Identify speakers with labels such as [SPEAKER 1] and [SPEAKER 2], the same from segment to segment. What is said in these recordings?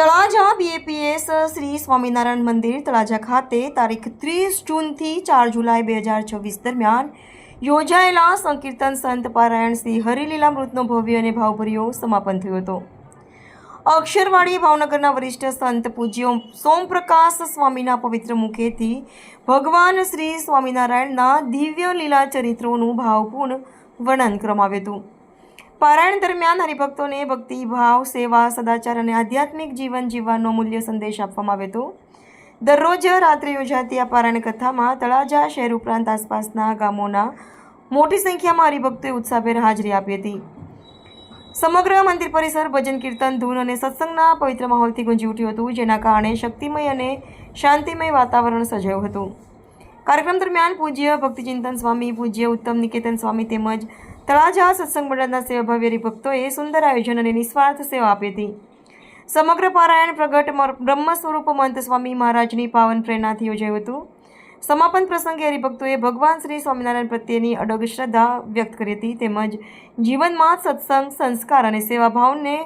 [SPEAKER 1] Talaja BAPS Shri Swaminarayan મંદિર તળાજા ખાતે તારીખ 30 જૂનથી 4 જુલાઈ 2026 દરમિયાન યોજાયેલા સંકીર્તન સંત પારાયણ શ્રી હરિલીલામૃતનો ભવ્ય અને ભાવભર્યો સમાપન થયો હતો। અક્ષરવાડી ભાવનગરના વરિષ્ઠ સંત પૂજ્ય સોમપ્રકાશ સ્વામીના પવિત્ર મુખેથી ભગવાન શ્રી સ્વામિનારાયણના દિવ્ય લીલા ચરિત્રોનું ભાવપૂર્ણ વર્ણન કરવામાં આવ્યું હતું। પારાયણ દરમિયાન હરિભક્તોને ભક્તિ ભાવ, સેવા, સદાચાર અને આધ્યાત્મિક જીવન જીવવાનો મૂલ્ય સંદેશ આપવામાં આવ્યો હતો। દરરોજ રાત્રે યોજાતી આ પારાયણ કથામાં તળાજા શહેર ઉપરાંત આસપાસના ગામોના મોટી સંખ્યામાં હરિભક્તોએ ઉત્સાહભેર હાજરી આપી હતી। સમગ્ર મંદિર પરિસર ભજન કીર્તન, ધૂન અને સત્સંગના પવિત્ર માહોલથી ગુંજી ઉઠ્યું હતું, જેના કારણે શક્તિમય અને શાંતિમય વાતાવરણ સર્જાયું હતું। કાર્યક્રમ દરમિયાન પૂજ્ય ભક્તિચિંતન સ્વામી, પૂજ્ય ઉત્તમ નિકેતન સ્વામી તેમજ તળાજા સત્સંગ મંડળના સેવાભાવી હરિભક્તોએ સુંદર આયોજન અને નિસ્વાર્થ સેવા આપી હતી। સમગ્ર પારાયણ પ્રગટ બ્રહ્મ સ્વરૂપ મંત સ્વામી મહારાજની પાવન પ્રેરણાથી યોજાયું હતું। સમાપન પ્રસંગે હરિભક્તોએ ભગવાન શ્રી સ્વામિનારાયણ પ્રત્યેની અડગ શ્રદ્ધા વ્યક્ત કરી હતી, તેમજ જીવનમાં સત્સંગ, સંસ્કાર અને સેવાભાવને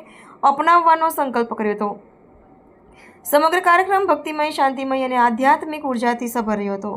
[SPEAKER 1] અપનાવવાનો સંકલ્પ કર્યો હતો। સમગ્ર કાર્યક્રમ ભક્તિમય, શાંતિમય અને આધ્યાત્મિક ઉર્જાથી સભર રહ્યો હતો।